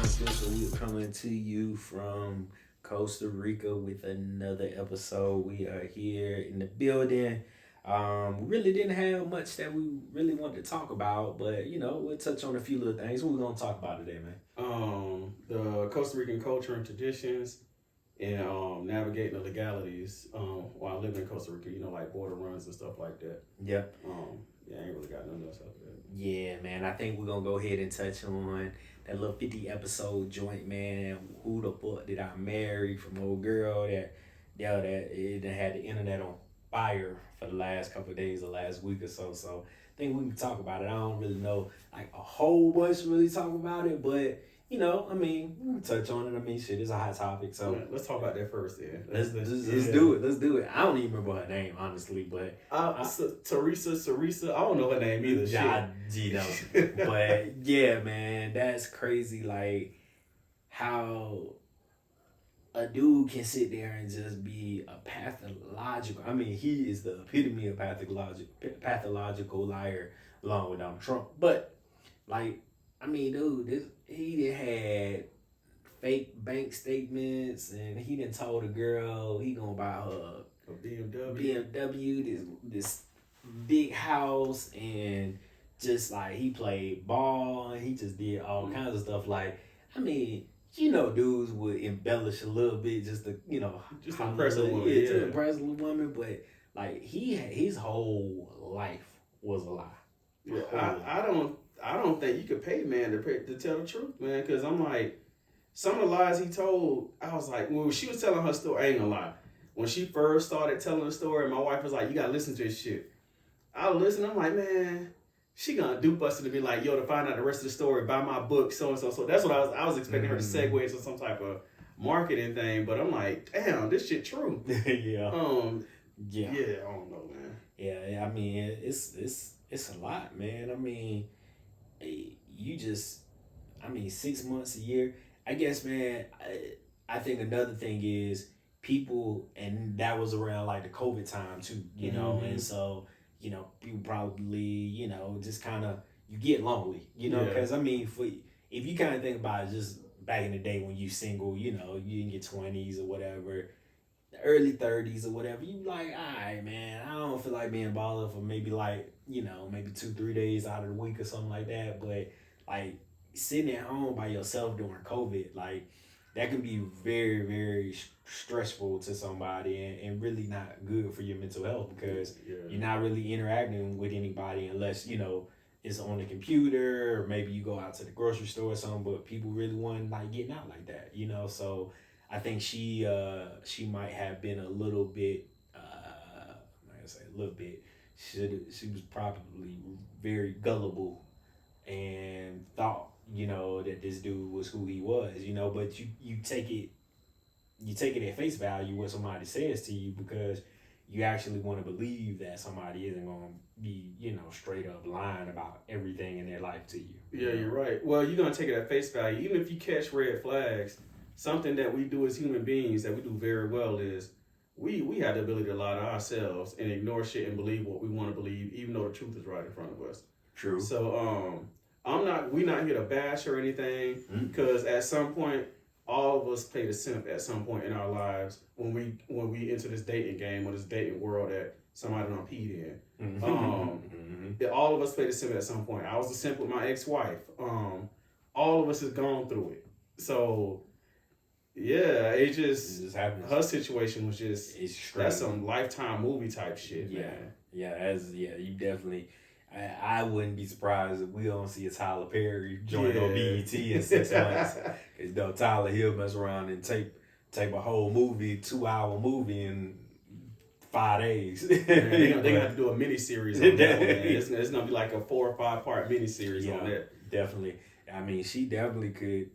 So we're coming to you from Costa Rica with another episode. We are here in the building. We really didn't have much that we really wanted to talk about, but we'll touch on a few little things. What we gonna talk about today, man? The Costa Rican culture and traditions, and navigating the legalities while living in Costa Rica. Like border runs and stuff like that. Yep. Yeah, I ain't really got nothing else after that. Yeah, man. I think we're gonna go ahead and touch on that little 50 episode joint, man. Who the fuck did I marry from old girl that it done had the internet on fire for the last couple of days or last week or so. So I think we can talk about it. I don't really know like a whole bunch to really talk about it, but I mean, we can touch on it. I mean, shit, it's a hot topic. So let's talk about that first. Yeah, let's do it. Let's do it. I don't even remember her name honestly, but Teresa. I don't know her name either. But yeah, man, that's crazy. Like how a dude can sit there and just be a pathological. I mean, he is the epitome of pathological liar, along with Donald Trump. But like, I mean, dude, he done had fake bank statements, and he done told a girl he gonna buy her a BMW, this big house, and just like he played ball and he just did all kinds of stuff. Like, I mean, dudes would embellish a little bit just to, just to impress a woman. Yeah, to impress a woman, but like his whole life was a lie. Yeah, I don't think you could pay a man to tell the truth, man. Because I'm like, some of the lies he told, I was like, well, she was telling her story. I ain't gonna lie. When she first started telling the story, my wife was like, you gotta listen to this shit. I listen. I'm like, man, she gonna dupe us to be like, yo, to find out the rest of the story, buy my book, so and so. So that's what I was expecting her to segue into some type of marketing thing. But I'm like, damn, this shit true. Yeah. Yeah. I don't know, man. Yeah. I mean, it's a lot, man. I mean, you just, 6 months a year. I guess, man. I think another thing is people, and that was around like the COVID time too, and so. People probably, just kind of, you get lonely, because I mean, if you kind of think about it, just back in the day when you single, you in your 20s or whatever, the early 30s or whatever, you like, all right, man, I don't feel like being bothered for maybe like, maybe 2-3 days out of the week or something like that. But like sitting at home by yourself during COVID, like that can be very, very stressful to somebody and really not good for your mental health, because you're not really interacting with anybody unless, it's on the computer, or maybe you go out to the grocery store or something, but people really want like getting out like that, So I think she might have been a little bit, she was probably very gullible and thought, that this dude was who he was, but you take it at face value what somebody says to you, because you actually want to believe that somebody isn't going to be, straight up lying about everything in their life to you. Yeah, you're right. Well, you're going to take it at face value. Even if you catch red flags, something that we do as human beings that we do very well is we have the ability to lie to ourselves and ignore shit and believe what we want to believe, even though the truth is right in front of us. True. So, we're not here to bash or anything, because at some point, all of us played a simp at some point in our lives when we enter this dating game or this dating world that somebody done peed in. All of us played a simp at some point. I was a simp with my ex-wife. All of us has gone through it. So yeah, it just happens. Her situation was just that's some Lifetime movie type shit, man. You definitely. I wouldn't be surprised if we don't see a Tyler Perry joint on BET in 6 months. Because Tyler, he'll mess around and tape a whole movie, 2-hour movie in 5 days. They're going to have to do a mini-series on that one, man. It's going to be like a 4 or 5 part mini-series on that. Definitely. I mean, she definitely could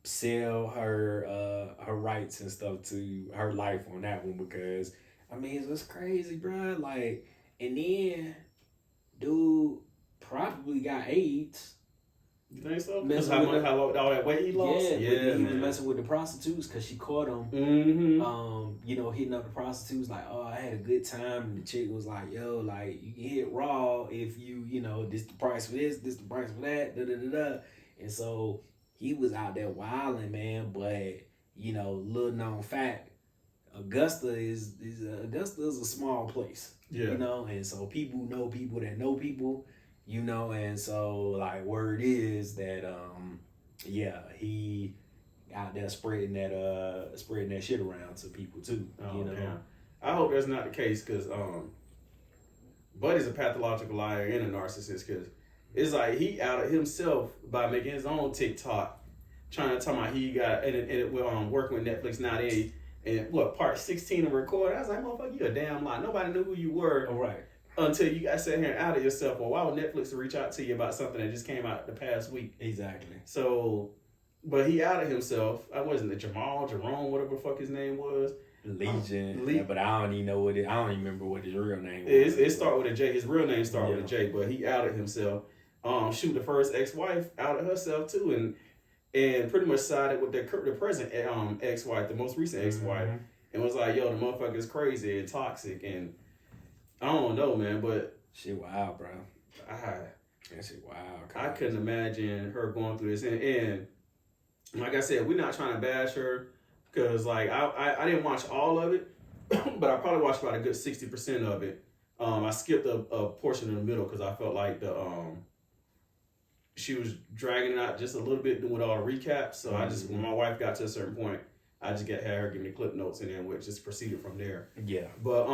sell her rights and stuff to her life on that one, because, I mean, it's crazy, bro. Like, and then... dude probably got AIDS. You think so? Because how all that weight he lost? Yeah, he was messing with the prostitutes because she caught him. Hitting up the prostitutes like, oh, I had a good time. And the chick was like, yo, like, you can hit raw if you, this the price for this the price for that, da da da da. And so he was out there wilding, man. But little known fact, Augusta is a small place, Yeah. and so people know people that know people, and so like word is that he out there spreading that shit around to people too, Oh, damn. I hope that's not the case because Buddy's a pathological liar and a narcissist because it's like he outed himself by making his own TikTok, trying to talk about he got and it working with Netflix now and what part 16 of record. I was like, motherfucker, you a damn lie. Nobody knew who you were. All right. Until you guys sat here and outed yourself. Well, why would Netflix reach out to you about something that just came out the past week? Exactly. So, but he outed himself. I wasn't it Jerome, whatever the fuck his name was. Legion. Yeah, but I don't even know I don't even remember what his real name was. It started with a J. His real name started with a J, but he outed himself. The first ex-wife outed herself too, and pretty much sided with the present ex-wife, the most recent ex-wife, and was like, "Yo, the motherfucker is crazy and toxic," and I don't know, man, but shit wild, bro. That shit wild. I couldn't imagine her going through this, and like I said, we're not trying to bash her because like I didn't watch all of it, but I probably watched about a good 60% of it. I skipped a portion in the middle because I felt like she was dragging it out just a little bit with all the recaps. So I just when my wife got to a certain point, I just had her give me clip notes and then we just proceeded from there. Yeah. But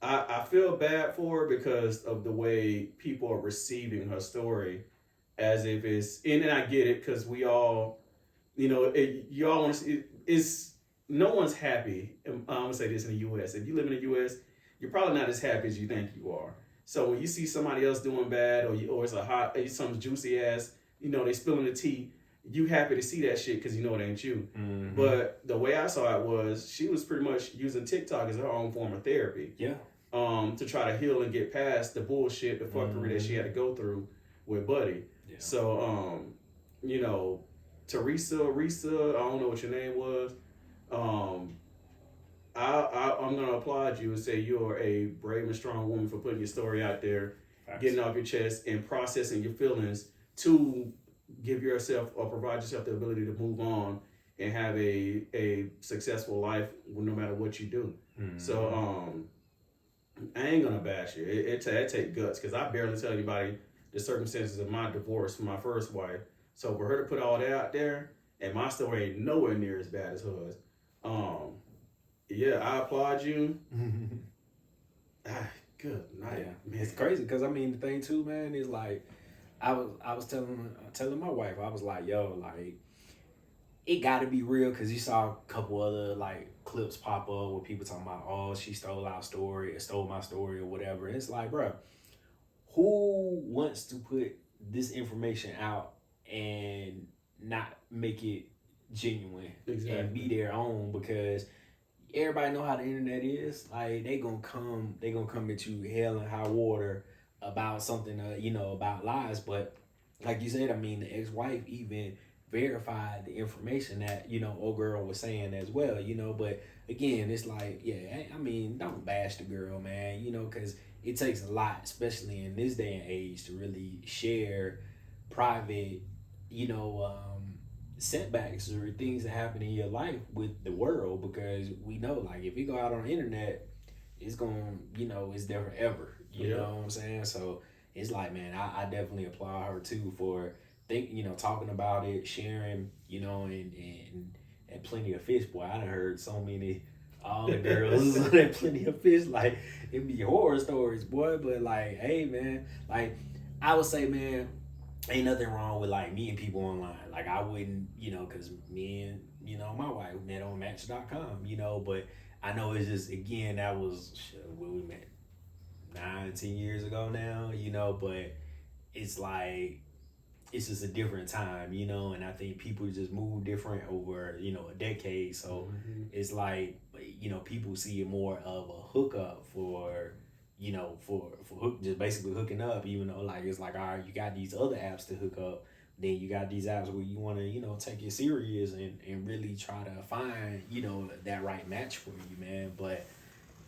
I feel bad for her because of the way people are receiving her story, as if and I get it because we all, you all want to. It's no one's happy. I'm gonna say this in the U.S. If you live in the U.S., you're probably not as happy as you think you are. So when you see somebody else doing bad, or it's some juicy ass, they spilling the tea, you happy to see that shit because you know it ain't you. Mm-hmm. But the way I saw it was she was pretty much using TikTok as her own form of therapy. Yeah. To try to heal and get past the bullshit, the fuckery that she had to go through with Buddy. Yeah. So, Reesa, I don't know what your name was. I'm gonna applaud you and say you're a brave and strong woman for putting your story out there, getting off your chest and processing your feelings to give yourself or provide yourself the ability to move on and have a successful life no matter what you do. Mm-hmm. So I ain't gonna bash you. It take guts because I barely tell anybody the circumstances of my divorce from my first wife. So for her to put all that out there, and my story ain't nowhere near as bad as hers. Yeah, I applaud you. Good night, yeah. Man. It's crazy because the thing too, man, is like I was telling my wife, I was like, yo, like it got to be real because you saw a couple other like clips pop up with people talking about, oh, she stole my story or whatever. And it's like, bro, who wants to put this information out and not make it genuine and be their own? Because everybody know how the internet is. Like they gonna come at you hell and high water about something, about lies. But like you said, the ex-wife even verified the information that old girl was saying as well. But again, it's like, yeah, don't bash the girl, man. Because it takes a lot, especially in this day and age, to really share private, setbacks or things that happen in your life with the world, because we know, like, if you go out on the internet, it's going, it's there forever. You know what I'm saying? So it's like, man, I definitely applaud her too for talking about it, sharing, and Plenty of Fish, boy. I done heard so many all the girls that Plenty of Fish, like, it be horror stories, boy. But like, hey, man, like, I would say, man, ain't nothing wrong with like meeting people online. Like I wouldn't, because me and my wife met on Match.com, but I know it's just, again, that was when we met 9-10 years ago now, but it's like it's just a different time, and I think people just move different over, a decade. So it's like, people see it more of a hookup for just basically hooking up, even though like it's like, all right, you got these other apps to hook up, then you got these apps where you want to take it serious and really try to find that right match for you, man. But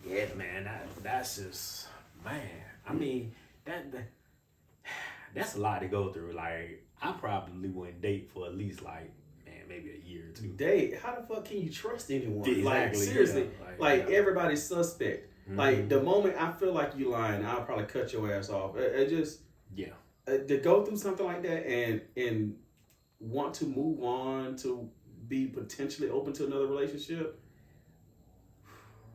yeah, man, that's just, man, that's a lot to go through. Like, I probably wouldn't date for at least like, man, maybe a year or two. Date? How the fuck can you trust anyone? Exactly. Like seriously, Yeah. like everybody's suspect. Like the moment I feel like you lying, I'll probably cut your ass off. It just to go through something like that and want to move on to be potentially open to another relationship.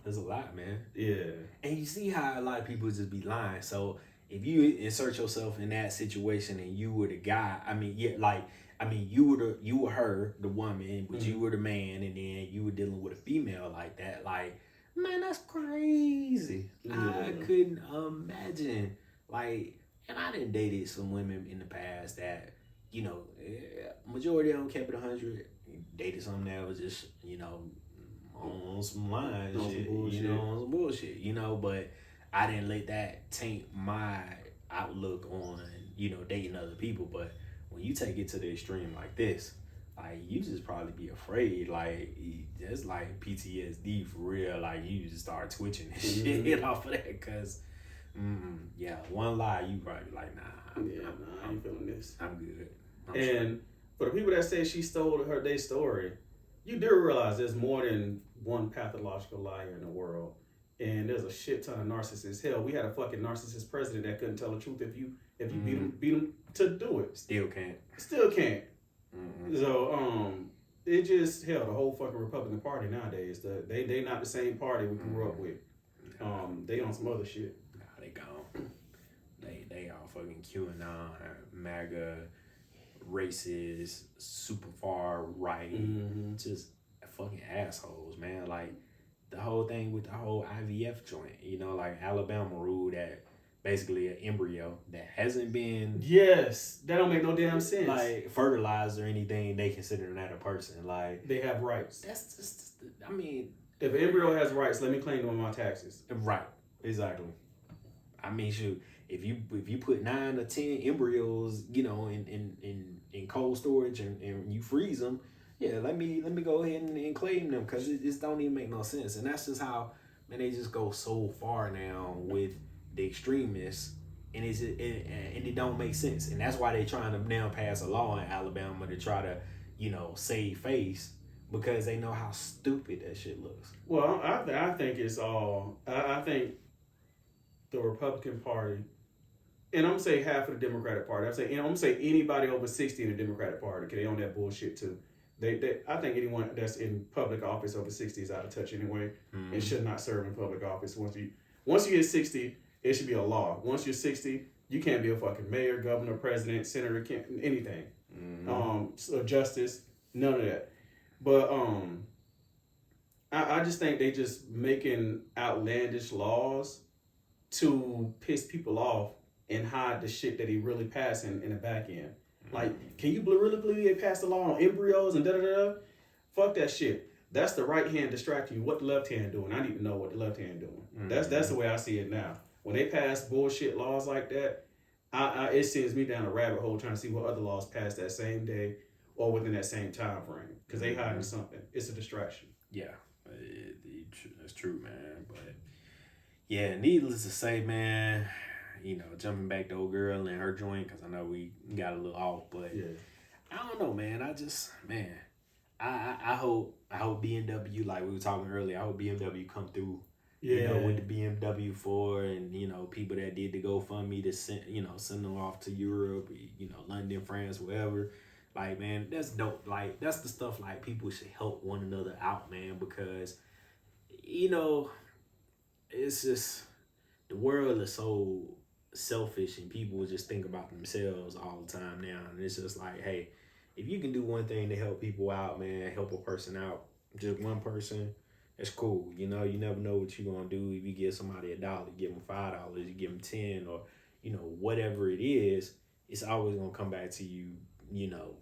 There's a lot, man. Yeah. And you see how a lot of people just be lying. So if you insert yourself in that situation and you were the guy, you were her, the woman, but you were the man, and then you were dealing with a female like that. Like, man, that's crazy. Yeah. I couldn't imagine. Like, and I done dated some women in the past that, you know, majority of them kept it 100. Dated some that was just, you know, on some lying shit, on some bullshit, you know, but I didn't let that taint my outlook on, you know, dating other people. But when you take it to the extreme like this, like, you just probably be afraid, like, that's like PTSD for real. Like, you just start twitching and shit off of that, because one lie, you probably like, nah, I ain't feeling this. I'm good. And for the people that say she stole their story, you do realize there's more than one pathological liar in the world, and there's a shit ton of narcissists. Hell, we had a fucking narcissist president that couldn't tell the truth if you beat him to do it. Still can't. So it just the whole fucking Republican Party nowadays. They not the same party we grew up with. They on some other shit. Nah, they gone. They all fucking QAnon, MAGA, racist, super far right, just fucking assholes, man. Like, the whole thing with the whole IVF joint, you know, like Alabama rule that basically an embryo that hasn't been that don't make no damn sense, like, fertilized or anything, they consider that a person. Like, they have rights. That's just, I mean, if an embryo has rights, let me claim them on my taxes. Right, exactly. I mean, shoot, if you put 9 or 10 embryos, you know, in cold storage and you freeze them, let me go ahead and claim them, because it just don't even make no sense. And that's just how, man, they just go so far now with the extremists, and it don't make sense. And that's why they trying to now pass a law in Alabama to try to, you know, save face, because they know how stupid that shit looks. Well, I think it's all. I think the Republican Party, and I'm gonna say half of the Democratic Party. I'm gonna say anybody over 60 in the Democratic Party, because they own that bullshit too. I think anyone that's in public office over 60 is out of touch anyway, and should not serve in public office. Once you hit 60, it should be a law. Once you're 60, you can't be a fucking mayor, governor, president, senator, can't anything. Justice, none of that. But I just think they just making outlandish laws to piss people off and hide the shit that he really passing in the back end. Like, can you really believe they passed a law on embryos and da-da-da? Fuck that shit. That's the right hand distracting you. What the left hand doing? I need to know what the left hand doing. That's the way I see it now. When they pass bullshit laws like that, it sends me down a rabbit hole trying to see what other laws passed that same day or within that same time frame, because they hiding something. It's a distraction. Yeah, that's true, man. But yeah, needless to say, man, you know, jumping back to old girl and her joint, because I know we got a little off, but I don't know, man. I hope BMW, like we were talking earlier, I hope BMW come through. You know, with the BMW 4, and, you know, people that did the GoFundMe to send them off to Europe, you know, London, France, wherever. Like, man, that's dope. Like, that's the stuff, like, people should help one another out, man, because, you know, it's just, the world is so selfish, and people just think about themselves all the time now. And it's just like, hey, if you can do one thing to help people out, man, help a person out, just one person, it's cool. You know, you never know what you're going to do. If you give somebody $1, you give them $5, you give them 10, or, you know, whatever it is, it's always going to come back to you, you know,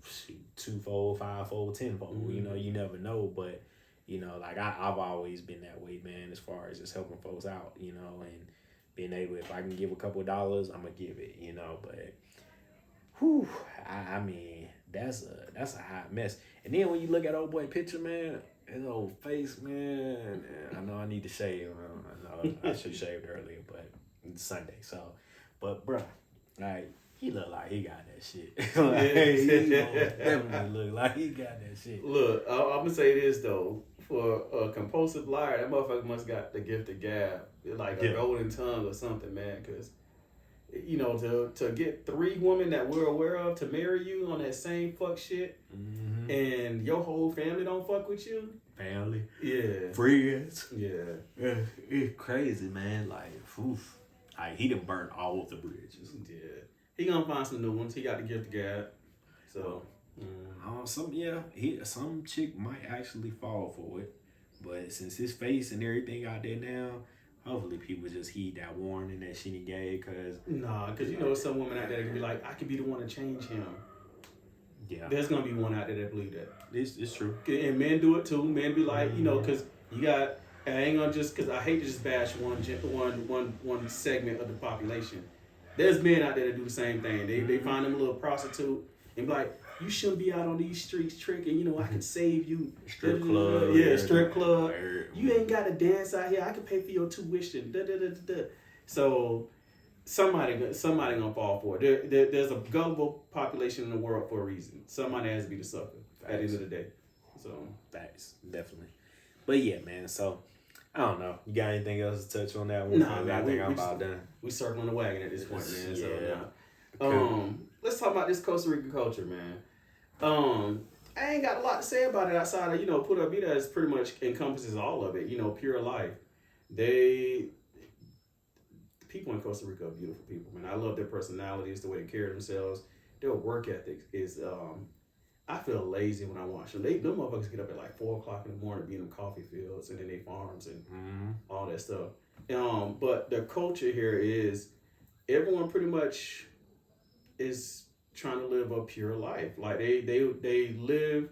2-fold, 5-fold, 10-fold. You know, you never know. But, you know, like, I've always been that way, man, as far as just helping folks out, you know, and being able, if I can give a couple of dollars, I'm going to give it, you know. But, whew, I mean, that's a hot mess. And then when you look at old boy picture, man, his old face, man. I know I need to shave. I know I should have shaved earlier, but it's Sunday. So, but bro, like, he look like he got that shit. Like, he definitely look like he got that shit. Look, I'm gonna say this though. For a compulsive liar, that motherfucker must got the gift of gab, like a golden tongue or something, man. Because to get 3 women that we're aware of to marry you on that same fuck shit, and your whole family don't fuck with you. Family, yeah, friends, yeah, it's crazy, man. Like, oof. Like, he done burned all of the bridges. Yeah, he gonna find some new ones. He got the gift of gab, so. Some chick might actually fall for it, but since his face and everything out there now, hopefully people just heed that warning that she gave. Cause some women out there that can be like, I could be the one to change him. Yeah, there's gonna be one out there that believe that. It's true. And men do it too. Men be like, cause you got. I ain't gonna cause I hate to just bash one segment of the population. There's men out there that do the same thing. They find them a little prostitute and be like, you shouldn't be out on these streets tricking. I can save you. Strip club. Yeah, strip club. You ain't got to dance out here. I can pay for your tuition. So somebody gonna fall for it. There's a gullible population in the world for a reason. Somebody has to be the sucker at the end of the day. So facts, definitely. But yeah, man. So I don't know. You got anything else to touch on that one? Nah, man. I think I'm about done. We circling the wagon at this point, man. Yeah. So, cool. Let's talk about this Costa Rica culture, man. I ain't got a lot to say about it outside of, Pura Vida is pretty much encompasses all of it, pure life. The people in Costa Rica are beautiful people, man. I love their personalities, the way they carry themselves. Their work ethic is, I feel lazy when I watch them. Them motherfuckers get up at like 4 o'clock in the morning, be in them coffee fields and in their farms and all that stuff. But the culture here is everyone pretty much is trying to live a pure life. Like they live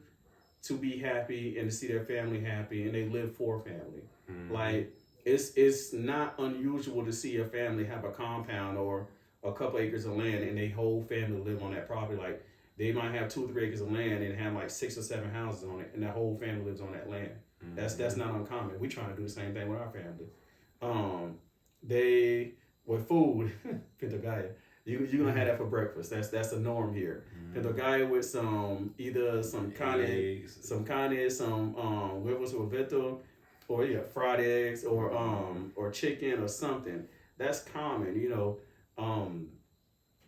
to be happy and to see their family happy, and they live for family. Like it's not unusual to see a family have a compound or a couple acres of land and their whole family live on that property. Like they might have 2 or 3 acres of land and have like 6 or 7 houses on it, and that whole family lives on that land. That's not uncommon. We trying to do the same thing with our family. They with food, Pinto Gallo. You're gonna have that for breakfast. That's the norm here. Pinto Gallo with some carne, huevos revuelto, or fried eggs, or chicken or something. That's common.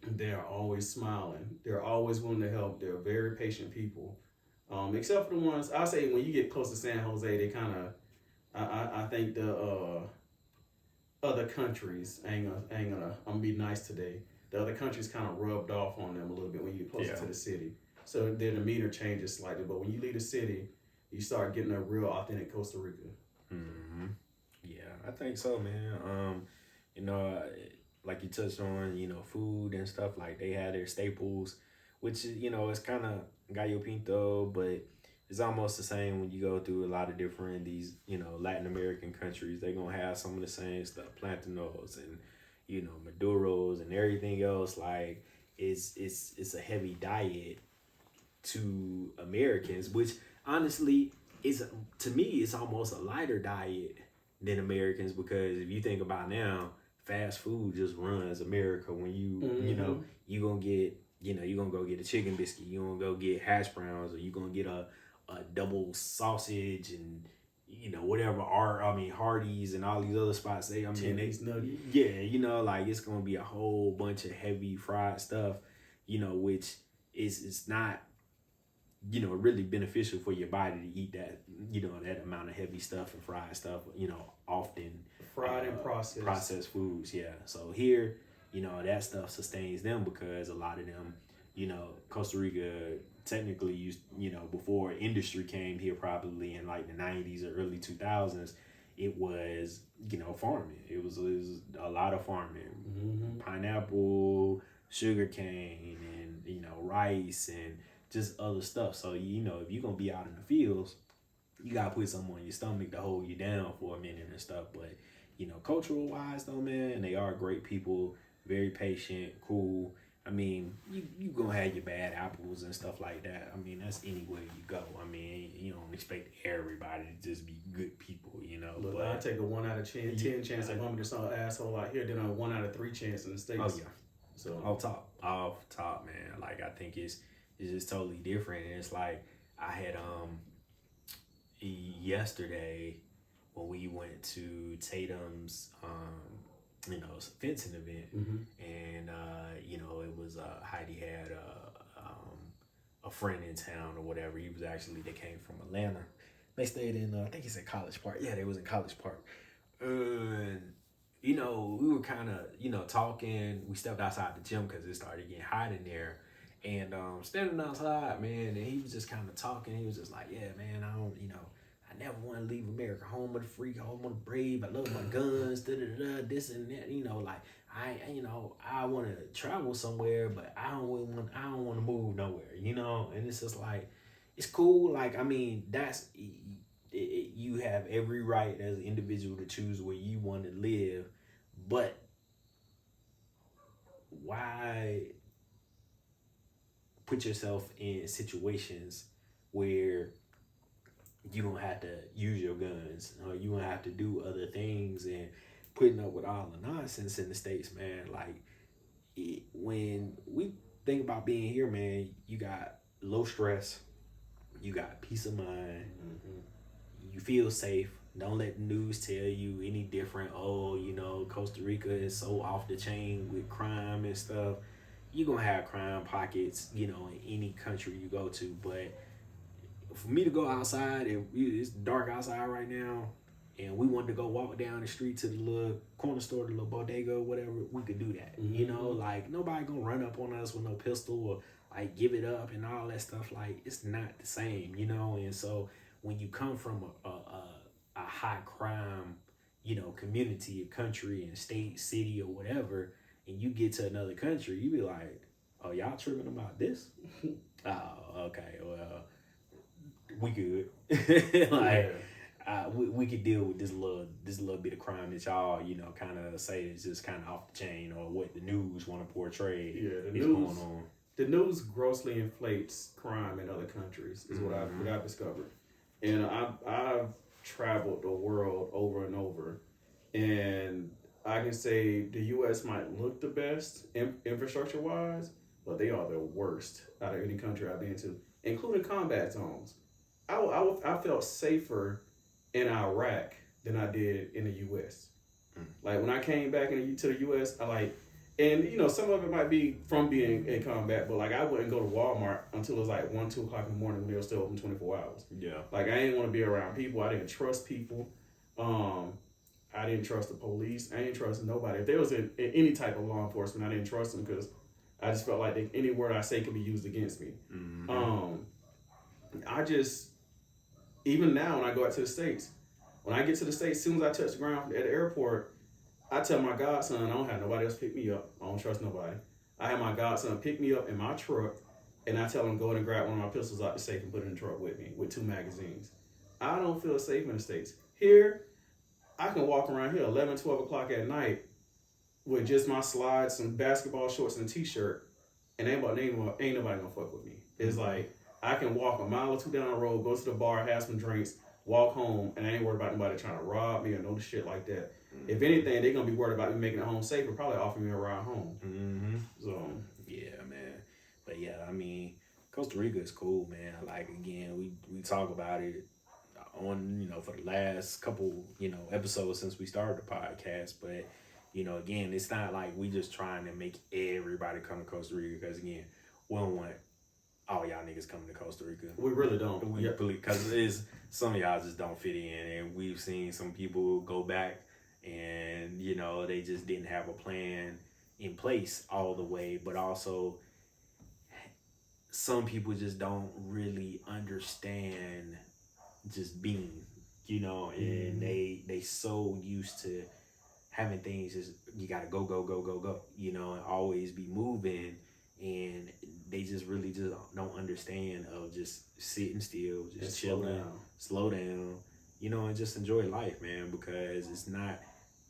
They're always smiling. They're always willing to help. They're very patient people. Except for the ones I say when you get close to San Jose, they kind of. I think the other countries I'm gonna be nice today. The other countries kind of rubbed off on them a little bit when you get closer to the city. So their demeanor changes slightly. But when you leave the city, you start getting a real authentic Costa Rica. Yeah, I think so, man. Like you touched on, food and stuff, like they had their staples, which, it's kind of gallo pinto, but it's almost the same when you go through a lot of different Latin American countries. They're going to have some of the same stuff, plantanos and, maduros and everything else. Like it's a heavy diet to Americans, which honestly to me, it's almost a lighter diet than Americans, because if you think about now, fast food just runs America. When you gonna get, you're gonna go get a chicken biscuit, you're gonna go get hash browns, or you're gonna get a double sausage and whatever Hardee's and all these other spots. Like it's gonna be a whole bunch of heavy fried stuff, which is not really beneficial for your body to eat that that amount of heavy stuff and fried stuff, often fried and processed foods. Yeah, so here that stuff sustains them, because a lot of them Costa Rica technically used before industry came here, probably in like the 90s or early 2000s, it was farming. It was a lot of farming, pineapple, sugar cane, and rice and just other stuff. So if you're gonna be out in the fields, you gotta put something on your stomach to hold you down for a minute and stuff. But cultural wise though, man, they are great people, very patient, cool. I mean, you gonna have your bad apples and stuff like that. I mean, that's anywhere you go. I mean, you don't expect everybody to just be good people, Look, but I take a 1 out of 10 chance that woman is some asshole out here, then a 1 out of 3 chance in the States. Oh yeah. So off top, man. Like I think it's just totally different. And it's like I had yesterday when we went to Tatum's fencing event, mm-hmm. and it was Heidi had a friend in town or whatever. They came from Atlanta. They stayed in I think he said College Park. Yeah, they was in College Park. And we were kind of talking. We stepped outside the gym because it started getting hot in there. And standing outside, man, and he was just kind of talking. He was just like, "Yeah, man, I never want to leave America, home of the free, home of the brave. I love my guns, this and that. Like I want to travel somewhere, but I don't want to move nowhere. And it's just like, it's cool. Like I mean, you have every right as an individual to choose where you want to live, but why put yourself in situations where you don't have to use your guns or you don't have to do other things and putting up with all the nonsense in the States, man? Like when we think about being here, man, you got low stress, you got peace of mind, you feel safe. Don't let the news tell you any different. Oh, Costa Rica is so off the chain with crime and stuff. You're gonna have crime pockets, in any country you go to. But for me to go outside, it's dark outside right now, and we wanted to go walk down the street to the little corner store, the little bodega, whatever, we could do that. Like nobody gonna run up on us with no pistol or like give it up and all that stuff. Like it's not the same, And so when you come from a high crime, community, country, and state, city, or whatever, and you get to another country, you be like, "Oh, y'all tripping about this?" Oh, okay, well, we good. Like, we could deal with this little bit of crime that y'all, kind of say is just kind of off the chain, or what the news want to portray. Yeah, is going on. The news grossly inflates crime in other countries, is what I've discovered, and I've traveled the world over and over, and I can say the U.S. might look the best infrastructure wise, but they are the worst out of any country I've been to, including combat zones. I felt safer in Iraq than I did in the U.S. Like when I came back to the U.S., and some of it might be from being in combat, but like I wouldn't go to Walmart until it was like 1, 2 o'clock in the morning when they were still open 24 hours. Yeah. Like I didn't want to be around people. I didn't trust people. I didn't trust the police. I didn't trust nobody. If there was any type of law enforcement, I didn't trust them because I just felt like any word I say could be used against me. Even now when I go out to the States, when I get to the States, as soon as I touch the ground at the airport, I tell my godson, I don't have nobody else pick me up. I don't trust nobody. I have my godson pick me up in my truck, and I tell him go in and grab one of my pistols out the safe and put it in the truck with me with 2 magazines. I don't feel safe in the States. Here, I can walk around here 11, 12 o'clock at night with just my slides, some basketball shorts, and a t-shirt, and ain't nobody gonna fuck with me. It's like I can walk a mile or 2 down the road, go to the bar, have some drinks, walk home, and I ain't worried about nobody trying to rob me or no shit like that. If anything, they're gonna be worried about me making it home safe and probably offer me a ride home. So yeah, man. But yeah, I mean, Costa Rica is cool, man. Like again, we talk about it on for the last couple episodes since we started the podcast. But again, it's not like we just trying to make everybody come to Costa Rica, because again, we don't want all y'all niggas coming to Costa Rica. We really don't. Because some of y'all just don't fit in, and we've seen some people go back and they just didn't have a plan in place all the way, but also some people just don't really understand just being, and they so used to having things just, you gotta go, and always be moving, and they just really just don't understand of just sitting still, just chilling, slow down, and just enjoy life, man, because it's not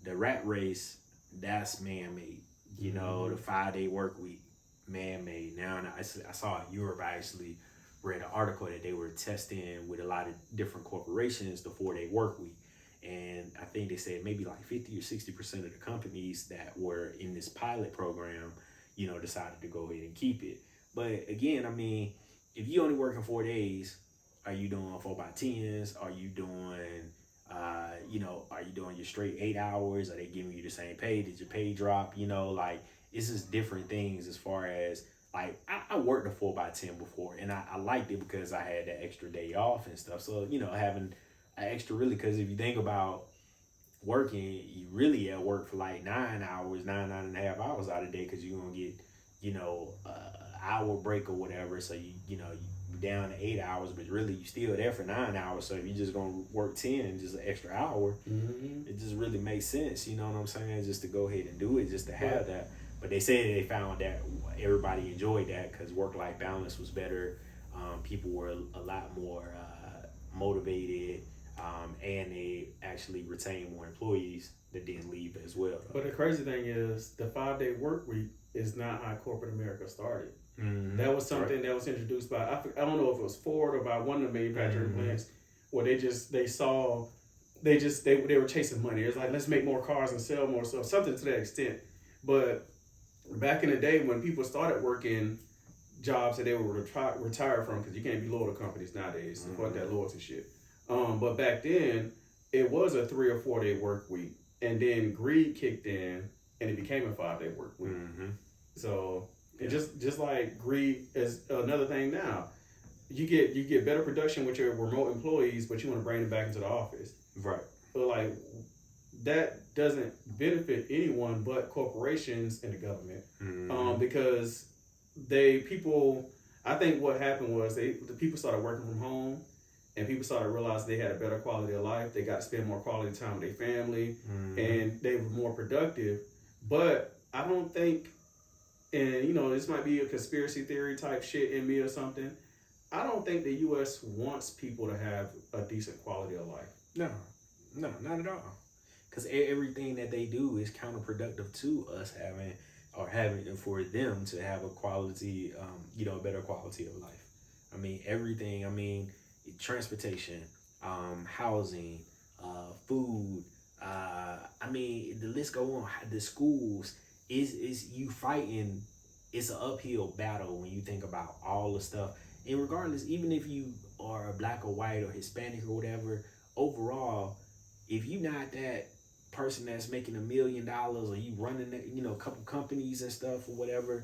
the rat race, that's man-made. The 5-day work week, man-made. Now I saw in Europe, I actually read an article that they were testing with a lot of different corporations the 4-day work week. And I think they said maybe like 50 or 60% of the companies that were in this pilot program, decided to go ahead and keep it. But again, I mean, if you only working 4 days, are you doing 4x10s? Are you doing, are you doing your straight 8 hours? Are they giving you the same pay? Did your pay drop? Like it's just different things as far as like I worked a 4x10 before, and I liked it because I had that extra day off and stuff. So having an extra really, because if you think about working, you really at work for like 9 hours, nine and a half hours out of the day, because you're gonna get hour break or whatever. So you down to 8 hours, but really you still there for 9 hours. So if you just gonna work 10, just an extra hour, it just really makes sense. You know what I'm saying? Just to go ahead and do it, just to have that. But they said they found that everybody enjoyed that because work-life balance was better. People were a lot more motivated, and they actually retained more employees that didn't leave as well. But the crazy thing is, the 5-day work week is not how corporate America started. That was something that was introduced by, I don't know if it was Ford or by one of the manufacturing plants, where they were chasing money. It was like, let's make more cars and sell more stuff, something to that extent. But back in the day when people started working jobs that they were retired from, because you can't be loyal to companies nowadays, fuck that loyalty shit. But back then, it was a 3 or 4 day work week, and then greed kicked in, and it became a 5-day work week. So it just like greed is another thing now. You get better production with your remote employees, but you want to bring them back into the office, right? But like that doesn't benefit anyone but corporations and the government, because I think what happened was the people started working from home. And people started realizing they had a better quality of life. They got to spend more quality time with their family, and they were more productive. But I don't think, and this might be a conspiracy theory type shit in me or something, I don't think the U.S. wants people to have a decent quality of life. No, not at all. Because everything that they do is counterproductive to us having for them to have a quality, a better quality of life. I mean, everything. Transportation, housing, food. The list go on. The schools is you fighting. It's an uphill battle when you think about all the stuff. And regardless, even if you are black or white or Hispanic or whatever, overall, if you not that person that's making $1 million or you running a couple companies and stuff or whatever,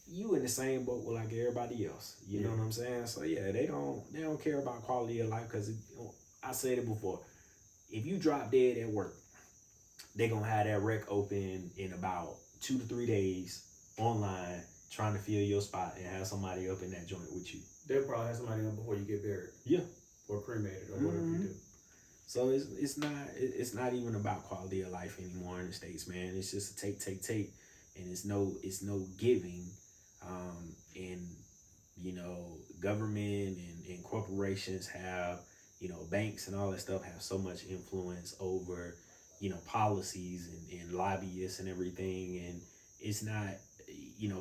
you in the same boat with like everybody else. You know what I'm saying? So yeah, they don't care about quality of life, because I said it before. If you drop dead at work, they gonna have that rec open in about 2 to 3 days online, trying to fill your spot and have somebody up in that joint with you. They'll probably have somebody up before you get buried. Yeah. Or cremated or whatever you do. So it's not even about quality of life anymore in the States, man. It's just a take, and it's no giving. And government and corporations have, banks and all that stuff have so much influence over, policies and lobbyists and everything. And it's not,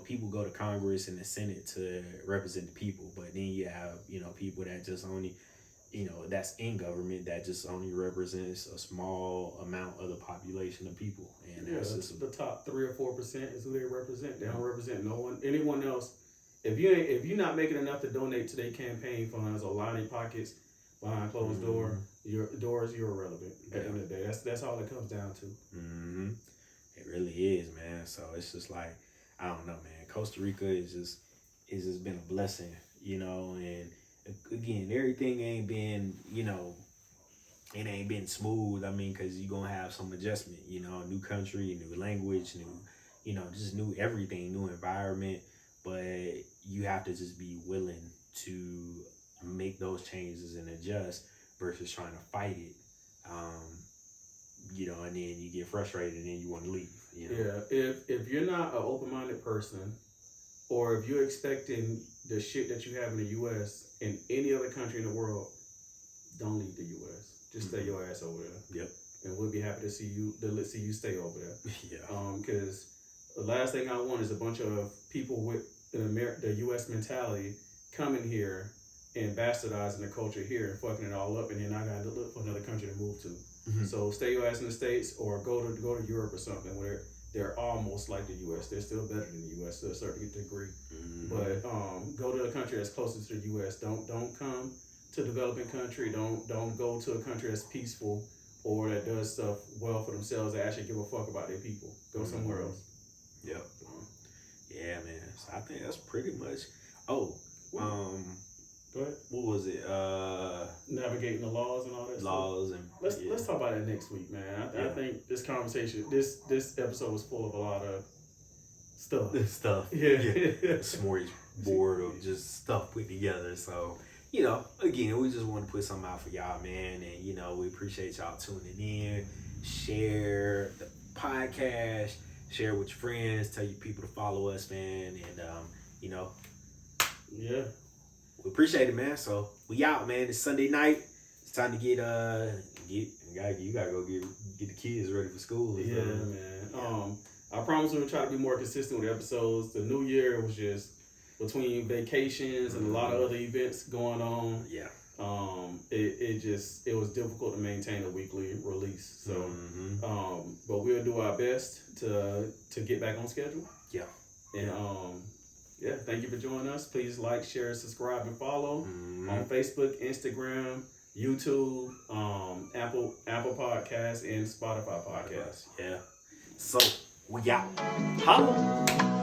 people go to Congress and the Senate to represent the people, but then you have, people that just only, that's in government that just only represents a small amount of the population of people. And that's just the top 3 or 4% is who they represent. They don't represent anyone else. If you're not making enough to donate to their campaign funds or lining pockets behind closed door, you're irrelevant at the end of the day. That's all it comes down to. It really is, man. So it's just like, I don't know, man. Costa Rica is just been a blessing, and again, everything ain't been, it ain't been smooth. I mean, because you're going to have some adjustment, new country, new language, new, just new everything, new environment. But you have to just be willing to make those changes and adjust versus trying to fight it. And then you get frustrated and then you want to leave. Yeah, if you're not an open-minded person, or if you're expecting the shit that you have in the U.S. in any other country in the world, don't leave the U.S. Just stay your ass over there. Yep. And we'll be happy to see you stay over there. Yeah. Because the last thing I want is a bunch of people with the U.S. mentality coming here and bastardizing the culture here and fucking it all up, and then I got to look for another country to move to. So stay your ass in the States, or go to Europe or something where they're all almost like the U.S. They're still better than the U.S. to a certain degree. Mm-hmm. But go to a country that's closest to the U.S. Don't come to a developing country. Don't go to a country that's peaceful or that does stuff well for themselves that actually give a fuck about their people. Go somewhere else. Yep. Yeah, man. So I think that's pretty much. Oh, Go ahead. What was it? Navigating the laws and all that laws stuff. and Let's talk about that next week, man. I think this conversation, this episode was full of a lot of stuff. Yeah. Smorgasbord of just stuff put together. So, again, we just want to put something out for y'all, man. And, we appreciate y'all tuning in. Share the podcast. Share with your friends. Tell your people to follow us, man. And, Yeah. we appreciate it, man. So, we out, man. It's Sunday night. It's time to you gotta go get the kids ready for school. Yeah, man. I promise we'll try to be more consistent with episodes. The new year was just between vacations and a lot of other events going on. Yeah. It was difficult to maintain a weekly release. So, but we'll do our best to get back on schedule. Yeah. And thank you for joining us. Please like, share, subscribe, and follow on Facebook, Instagram, YouTube, Apple Podcasts, and Spotify Podcasts. Yeah. So we out. Holla.